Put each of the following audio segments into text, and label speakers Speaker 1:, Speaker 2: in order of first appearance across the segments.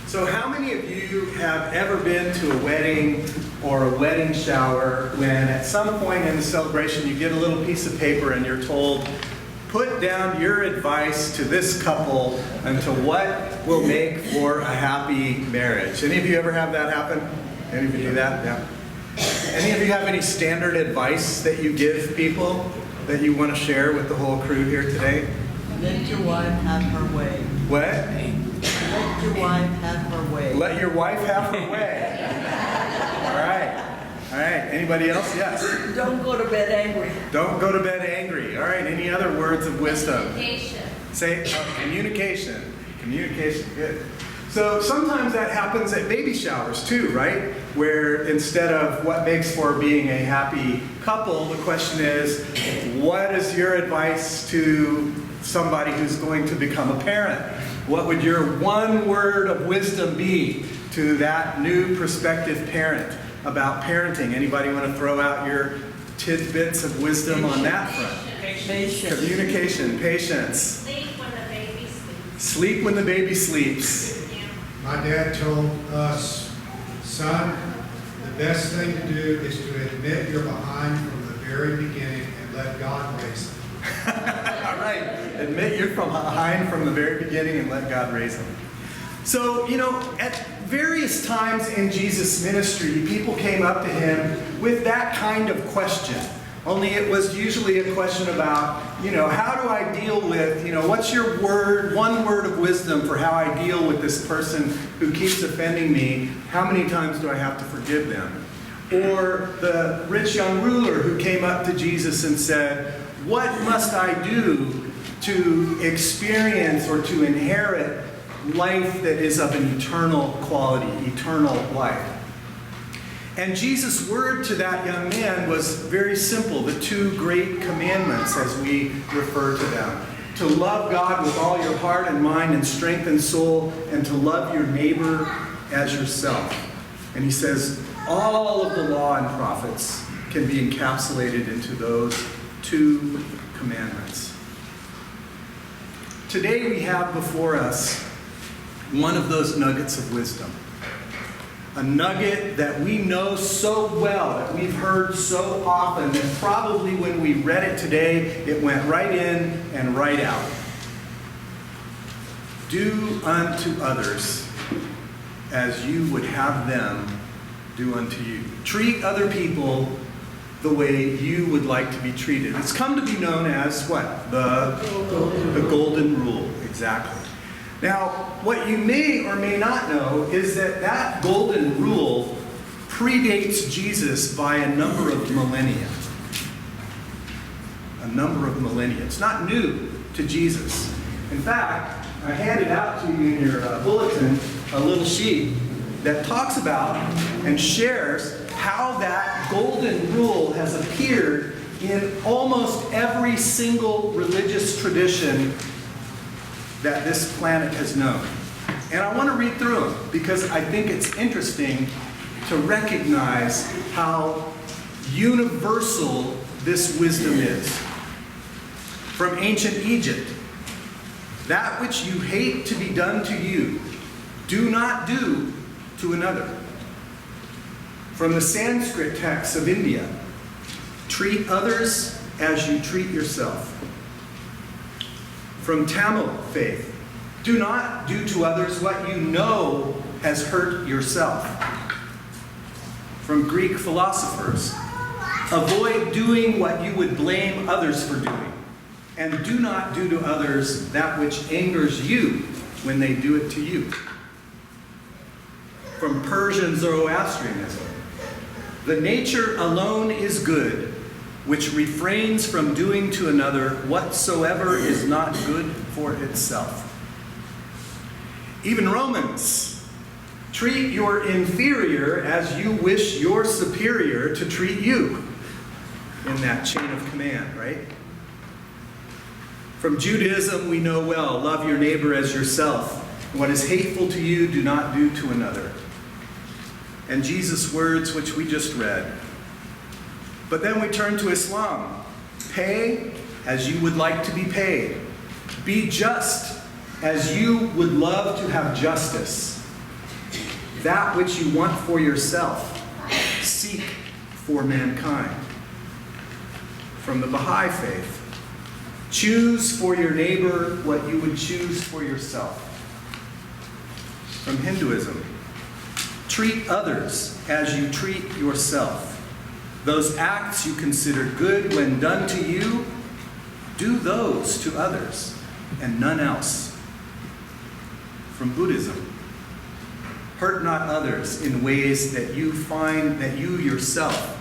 Speaker 1: So how many of you have ever been to a wedding or a wedding shower when at some point in the celebration you get a little piece of paper and you're told, put down your advice to this couple and to what will make for a happy marriage? Any of you ever have that happen? Any of you do that? Yeah. Any of you have any standard advice that you give people that you want to share with the whole crew here today?
Speaker 2: Let your wife have her way.
Speaker 1: What?
Speaker 2: Let your wife have her way.
Speaker 1: Let your wife have her way. All right. All right. Anybody else? Yes.
Speaker 2: Don't go to bed angry.
Speaker 1: Don't go to bed angry. All right. Any other words of wisdom?
Speaker 3: Communication.
Speaker 1: Say communication. Communication. Good. So sometimes that happens at baby showers too, right? Where instead of what makes for being a happy couple, the question is, what is your advice to somebody who's going to become a parent? What would your one word of wisdom be to that new prospective parent about parenting? Anybody want to throw out your tidbits of wisdom on that front?
Speaker 2: Patience.
Speaker 1: Communication, patience.
Speaker 3: Sleep when the baby sleeps.
Speaker 1: Sleep when the baby sleeps.
Speaker 3: Yeah.
Speaker 4: My dad told us, son, the best thing to do is to admit you're behind from the very beginning and let God raise them.
Speaker 1: All right. Admit you're from behind from the very beginning and let God raise them. So, at various times in Jesus' ministry, people came up to him with that kind of question. Only it was usually a question about, how do I deal with, what's your word, one word of wisdom for how I deal with this person who keeps offending me? How many times do I have to forgive them? Or the rich young ruler who came up to Jesus and said, what must I do to experience or to inherit life that is of an eternal quality, eternal life? And Jesus' word to that young man was very simple, the two great commandments as we refer to them. To love God with all your heart and mind and strength and soul, and to love your neighbor as yourself. And he says, all of the law and prophets can be encapsulated into those two commandments. Today we have before us one of those nuggets of wisdom. A nugget that we know so well, that we've heard so often, that probably when we read it today, it went right in and right out. Do unto others as you would have them do unto you. Treat other people the way you would like to be treated. It's come to be known as what? The golden rule, exactly. Now, what you may or may not know is that that golden rule predates Jesus by a number of millennia. A number of millennia. It's not new to Jesus. In fact, I handed out to you in your bulletin a little sheet that talks about and shares how that golden rule has appeared in almost every single religious tradition that this planet has known. And I want to read through them because I think it's interesting to recognize how universal this wisdom is. From ancient Egypt, that which you hate to be done to you, do not do to another. From the Sanskrit texts of India, treat others as you treat yourself. From Tamil faith, do not do to others what you know has hurt yourself. From Greek philosophers, avoid doing what you would blame others for doing, and do not do to others that which angers you when they do it to you. From Persian Zoroastrianism, the nature alone is good, which refrains from doing to another whatsoever is not good for itself. Even Romans, treat your inferior as you wish your superior to treat you, in that chain of command, right? From Judaism, we know well, love your neighbor as yourself. What is hateful to you, do not do to another. And Jesus' words, which we just read. But then we turn to Islam. Pay as you would like to be paid. Be just as you would love to have justice. That which you want for yourself, seek for mankind. From the Baha'i faith, choose for your neighbor what you would choose for yourself. From Hinduism, treat others as you treat yourself. Those acts you consider good when done to you, do those to others and none else. From Buddhism, hurt not others in ways that you yourself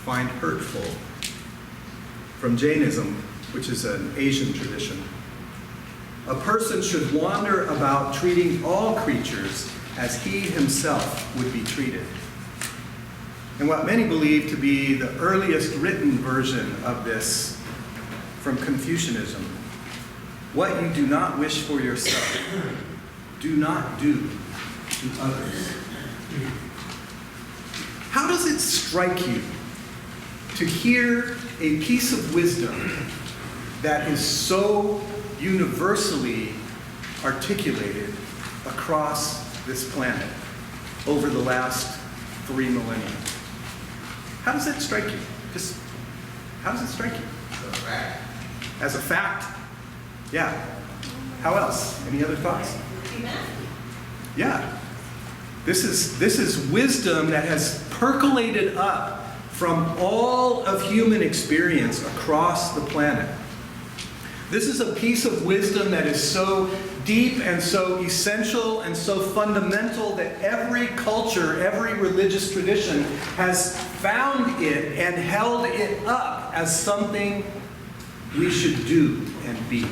Speaker 1: find hurtful. From Jainism, which is an Asian tradition, a person should wander about treating all creatures as he himself would be treated. And what many believe to be the earliest written version of this from Confucianism, what you do not wish for yourself, do not do to others. How does it strike you to hear a piece of wisdom that is so universally articulated across this planet over the last 3 millennia? How does that strike you? How does it strike you?
Speaker 5: As a fact.
Speaker 1: As a fact? Yeah. How else? Any other thoughts? Yeah. This is wisdom that has percolated up from all of human experience across the planet. This is a piece of wisdom that is so deep and so essential and so fundamental that every culture, every religious tradition has found it and held it up as something we should do and be.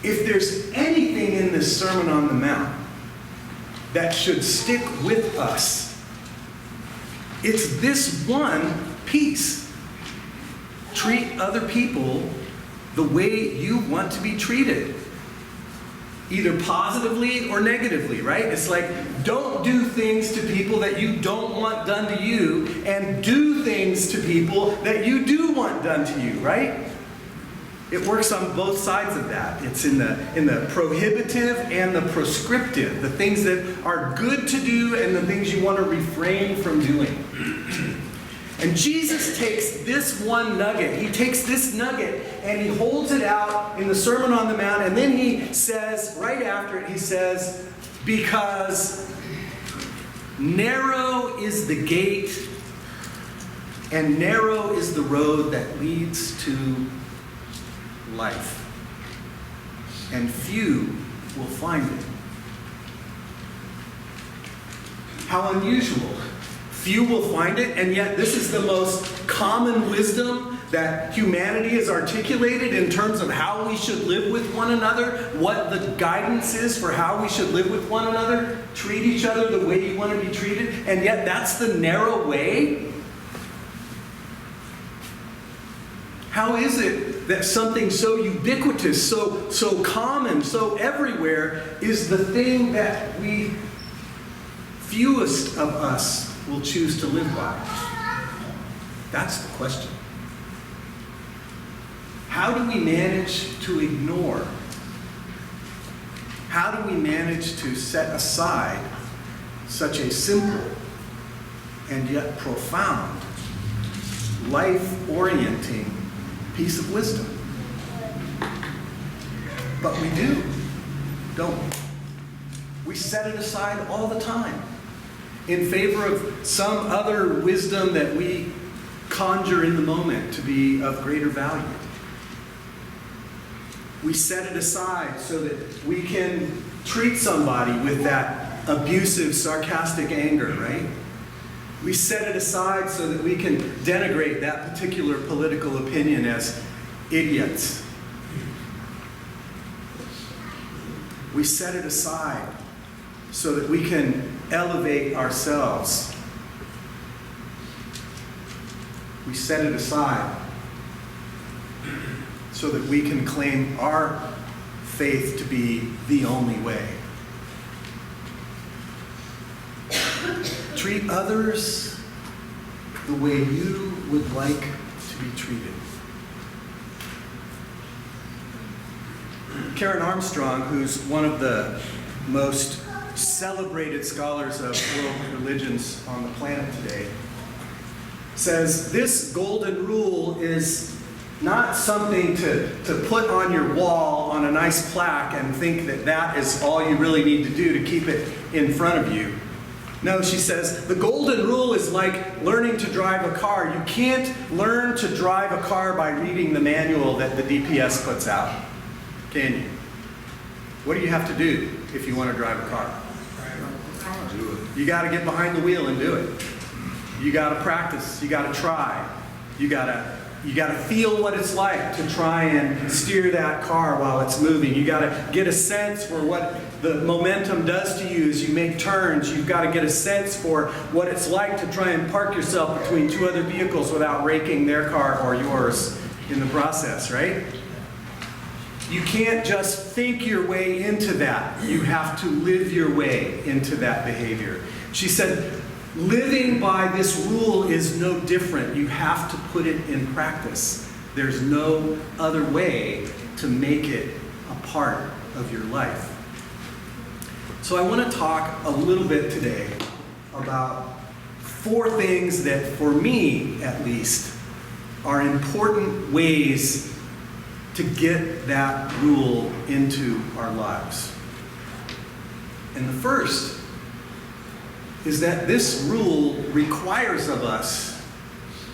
Speaker 1: If there's anything in this Sermon on the Mount that should stick with us, it's this one piece. Treat other people the way you want to be treated. Either positively or negatively, right? It's like, don't do things to people that you don't want done to you, and do things to people that you do want done to you, right? It works on both sides of that. It's in the prohibitive and the prescriptive, the things that are good to do and the things you want to refrain from doing. And Jesus takes this one nugget, he takes this nugget and he holds it out in the Sermon on the Mount, and then he says, right after it, he says, because narrow is the gate and narrow is the road that leads to life, and few will find it. How unusual. Few will find it, and yet this is the most common wisdom that humanity has articulated in terms of how we should live with one another, what the guidance is for how we should live with one another, treat each other the way you want to be treated, and yet that's the narrow way. How is it that something so ubiquitous, so common, so everywhere is the thing that we, fewest of us, will choose to live by? That's the question. How do we manage to ignore? How do we manage to set aside such a simple and yet profound, life-orienting piece of wisdom? But we do, don't we? We set it aside all the time in favor of some other wisdom that we conjure in the moment to be of greater value. We set it aside so that we can treat somebody with that abusive, sarcastic anger, right? We set it aside so that we can denigrate that particular political opinion as idiots. We set it aside so that we can elevate ourselves. We set it aside so that we can claim our faith to be the only way. Treat others the way you would like to be treated. Karen Armstrong, who's one of the most celebrated scholars of world religions on the planet today, says this golden rule is not something to put on your wall on a nice plaque and think that that is all you really need to do to keep it in front of you. No, she says, the golden rule is like learning to drive a car. You can't learn to drive a car by reading the manual that the DPS puts out, can you? What do you have to do if you want to drive a car? You got to get behind the wheel and do it. You got to practice. You got to try. You got to feel what it's like to try and steer that car while it's moving. You got to get a sense for what the momentum does to you as you make turns. You've got to get a sense for what it's like to try and park yourself between two other vehicles without raking their car or yours in the process, right? You can't just think your way into that. You have to live your way into that behavior. She said, living by this rule is no different. You have to put it in practice. There's no other way to make it a part of your life. So I want to talk a little bit today about 4 things that, for me at least, are important ways to get that rule into our lives. And the first is that this rule requires of us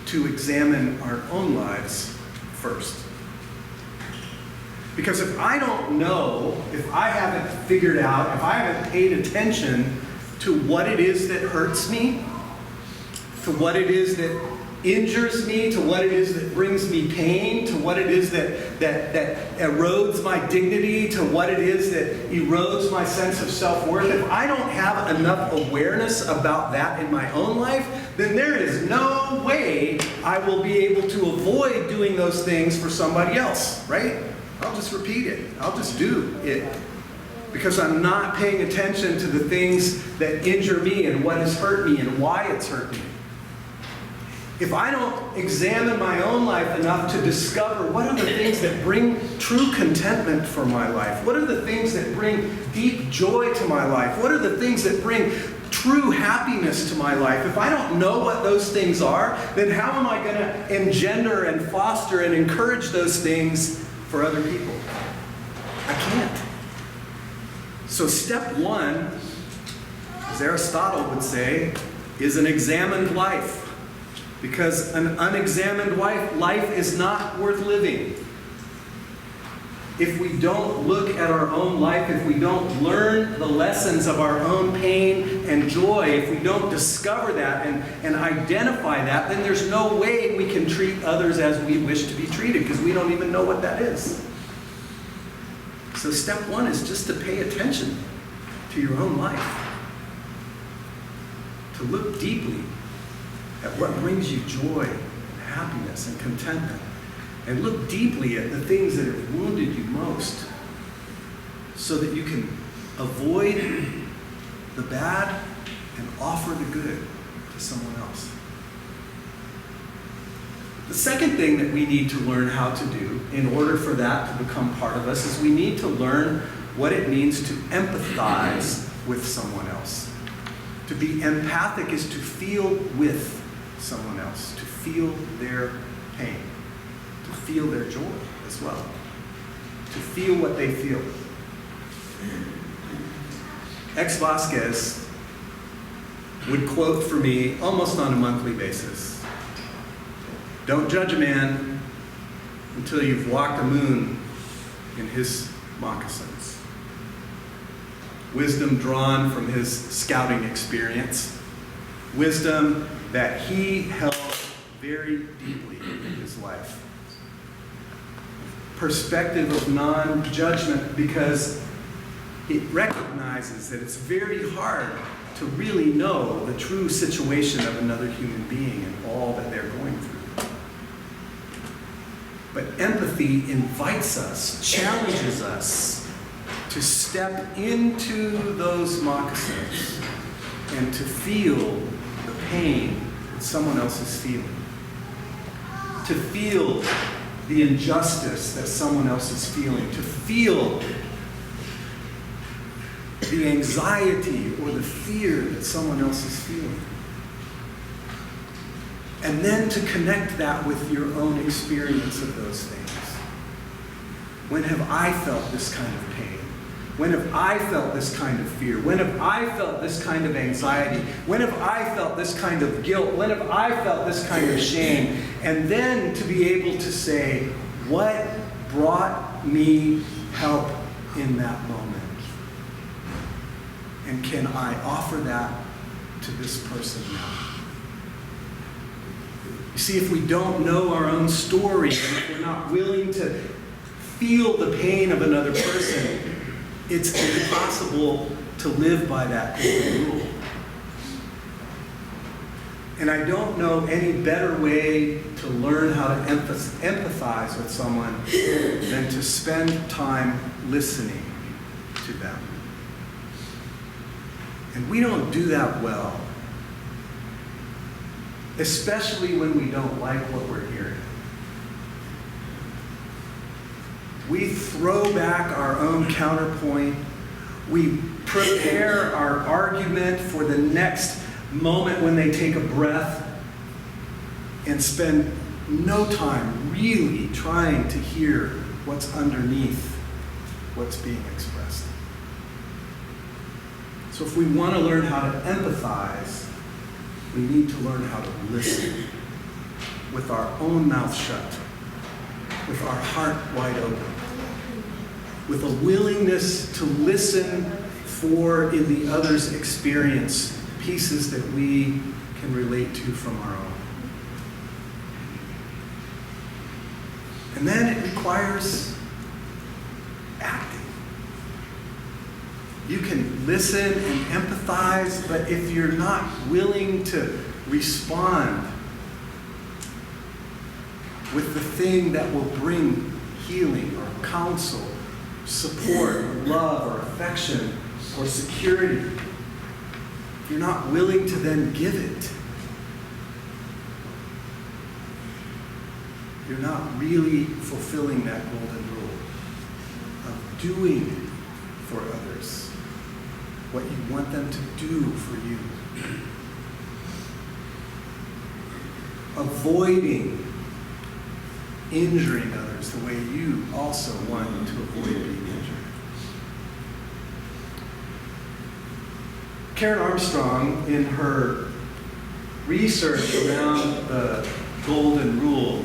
Speaker 1: to examine our own lives first. Because if I don't know, if I haven't figured out, if I haven't paid attention to what it is that hurts me, to what it is that injures me, to what it is that brings me pain, to what it is that erodes my dignity, to what it is that erodes my sense of self-worth, if I don't have enough awareness about that in my own life, then there is no way I will be able to avoid doing those things for somebody else, right? I'll just repeat it. I'll just do it. Because I'm not paying attention to the things that injure me and what has hurt me and why it's hurt me. If I don't examine my own life enough to discover what are the things that bring true contentment for my life, what are the things that bring deep joy to my life, what are the things that bring true happiness to my life, if I don't know what those things are, then how am I going to engender and foster and encourage those things for other people? I can't. So step 1, as Aristotle would say, is an examined life. Because an unexamined life is not worth living. If we don't look at our own life, if we don't learn the lessons of our own pain and joy, if we don't discover that and identify that, then there's no way we can treat others as we wish to be treated, because we don't even know what that is. So step 1 is just to pay attention to your own life. To look deeply at what brings you joy, and happiness, and contentment. And look deeply at the things that have wounded you most, so that you can avoid the bad and offer the good to someone else. The second thing that we need to learn how to do in order for that to become part of us is we need to learn what it means to empathize with someone else. To be empathic is to feel with someone else, to feel their pain, to feel their joy as well, to feel what they feel. Ex Vasquez would quote for me almost on a monthly basis, "Don't judge a man until you've walked a moon in his moccasins." Wisdom drawn from his scouting experience, wisdom that he held very deeply in his life. Perspective of non-judgment, because it recognizes that it's very hard to really know the true situation of another human being and all that they're going through. But empathy invites us, challenges us to step into those moccasins and to feel the pain that someone else is feeling. To feel the injustice that someone else is feeling, to feel the anxiety or the fear that someone else is feeling. And then to connect that with your own experience of those things. When have I felt this kind of pain? When have I felt this kind of fear? When have I felt this kind of anxiety? When have I felt this kind of guilt? When have I felt this kind of shame? And then to be able to say, what brought me help in that moment? And can I offer that to this person now? You see, if we don't know our own story, and if we're not willing to feel the pain of another person, it's impossible to live by that golden rule. And I don't know any better way to learn how to empathize with someone than to spend time listening to them. And we don't do that well, especially when we don't like what we're hearing. We throw back our own counterpoint. We prepare our argument for the next moment when they take a breath and spend no time really trying to hear what's underneath what's being expressed. So if we want to learn how to empathize, we need to learn how to listen with our own mouth shut, with our heart wide open, with a willingness to listen for, in the other's experience, pieces that we can relate to from our own. And then it requires acting. You can listen and empathize, but if you're not willing to respond with the thing that will bring healing or counsel, support or love or affection or security, if you're not willing to then give it, you're not really fulfilling that golden rule of doing for others what you want them to do for you. Avoiding injuring others the way you also want to avoid being injured. Karen Armstrong, in her research around the Golden Rule,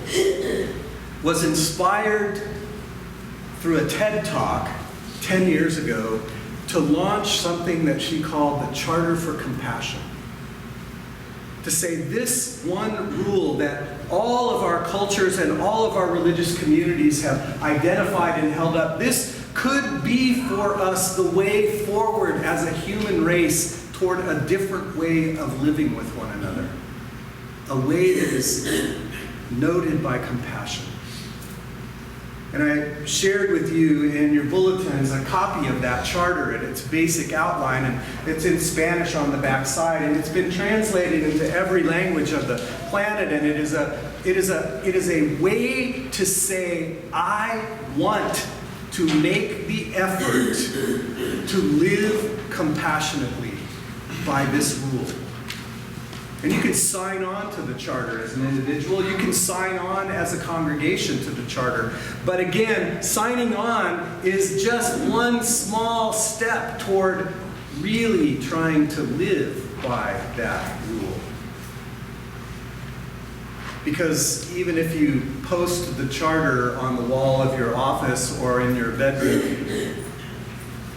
Speaker 1: was inspired through a TED Talk 10 years ago to launch something that she called the Charter for Compassion. To say this one rule that all of our cultures and all of our religious communities have identified and held up, this could be for us the way forward as a human race toward a different way of living with one another. A way that is noted by compassion. And I shared with you in your bulletins a copy of that charter and its basic outline, and it's in Spanish on the back side, and it's been translated into every language of the planet, and it is a way to say, I want to make the effort to live compassionately by this rule. And you can sign on to the charter as an individual. You can sign on as a congregation to the charter. But again, signing on is just one small step toward really trying to live by that rule. Because even if you post the charter on the wall of your office or in your bedroom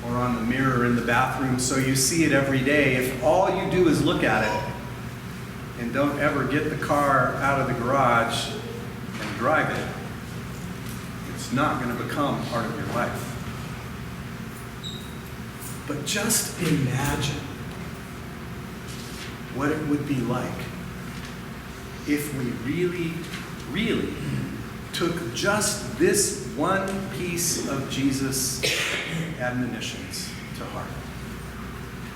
Speaker 1: or on the mirror in the bathroom so you see it every day, if all you do is look at it and don't ever get the car out of the garage and drive it, it's not going to become part of your life. But just imagine what it would be like if we really took just this one piece of Jesus' admonitions to heart.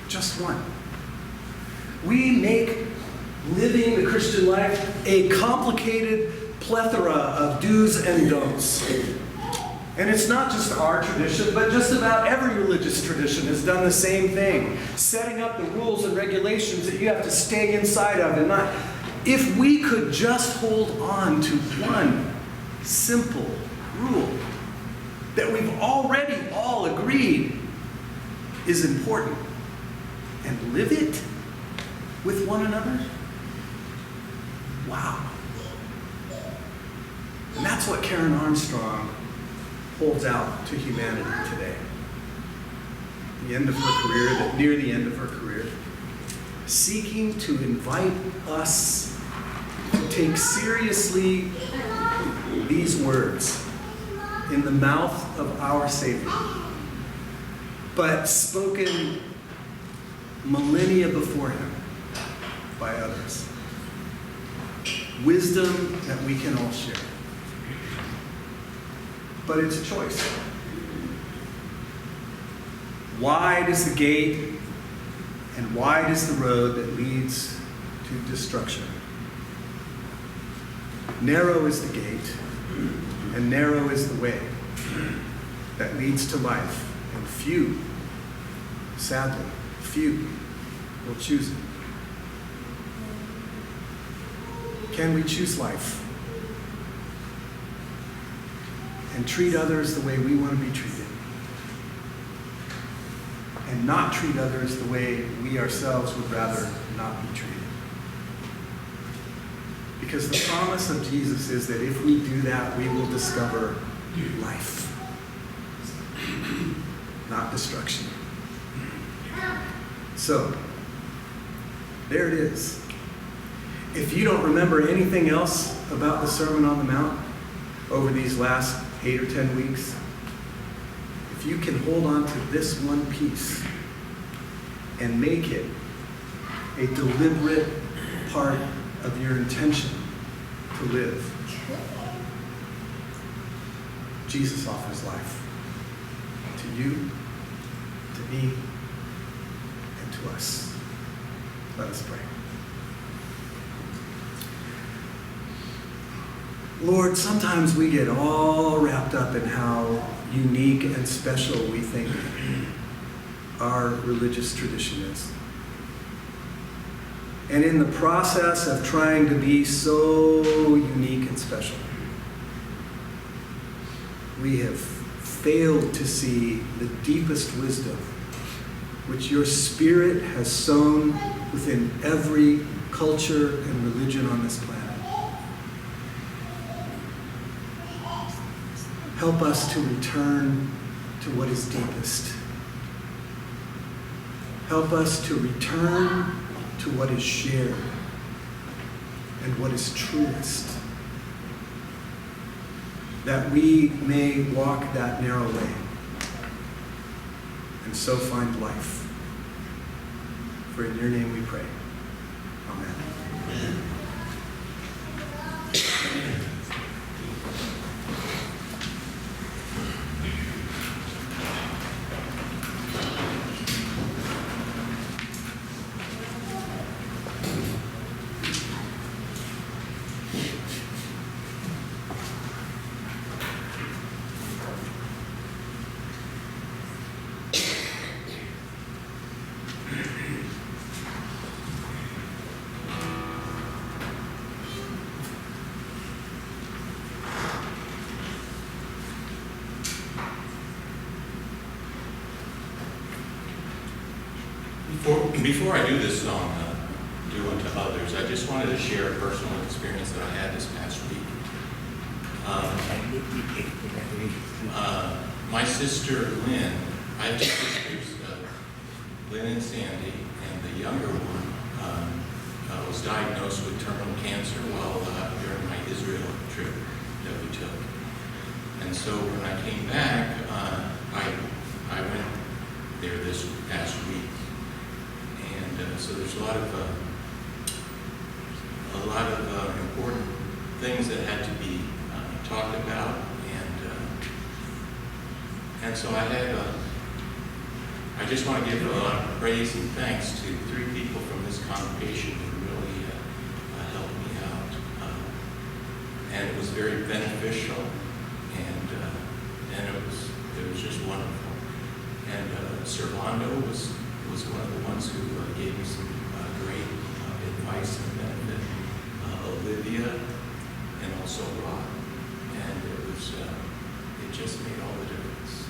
Speaker 1: Just one. We make living the Christian life a complicated plethora of do's and don'ts. And it's not just our tradition, but just about every religious tradition has done the same thing, setting up the rules and regulations that you have to stay inside of and not. If we could just hold on to one simple rule that we've already all agreed is important and live it with one another, wow. And that's what Karen Armstrong holds out to humanity today. The end of her career, near the end of her career, seeking to invite us to take seriously these words in the mouth of our Savior, but spoken millennia before him by others. Wisdom that we can all share. But it's a choice. Wide is the gate, and wide is the road that leads to destruction. Narrow is the gate, and narrow is the way that leads to life, and few, sadly, few will choose it. Can we choose life and treat others the way we want to be treated, and not treat others the way we ourselves would rather not be treated? Because the promise of Jesus is that if we do that, we will discover life, not destruction. So, there it is. If you don't remember anything else about the Sermon on the Mount over these last 8 or 10 weeks, if you can hold on to this one piece and make it a deliberate part of your intention to live, Jesus offers life to you, to me, and to us. Let us pray. Lord, sometimes we get all wrapped up in how unique and special we think our religious tradition is. And in the process of trying to be so unique and special, we have failed to see the deepest wisdom which your Spirit has sown within every culture and religion on this planet. Help us to return to what is deepest. Help us to return to what is shared and what is truest, that we may walk that narrow way and so find life. For in your name we pray. Amen.
Speaker 5: Before I do this song, Do Unto Others, I just wanted to share a personal experience that I had this past week. My sister Lynn, I have two sisters, Lynn and Sandy, and the younger one was diagnosed with terminal cancer while during my Israel trip that we took. And so when I came back, I went there this past week. So there's a lot of important things that had to be talked about, and so I just want to give a lot of praise and thanks to 3 people from this congregation who really helped me out, and it was very beneficial, and it was just wonderful. And Servando was one of the ones who gave me some great advice and benefit. Olivia, and also Rod, and it just made all the difference.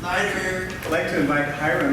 Speaker 1: I'd like to invite Hiram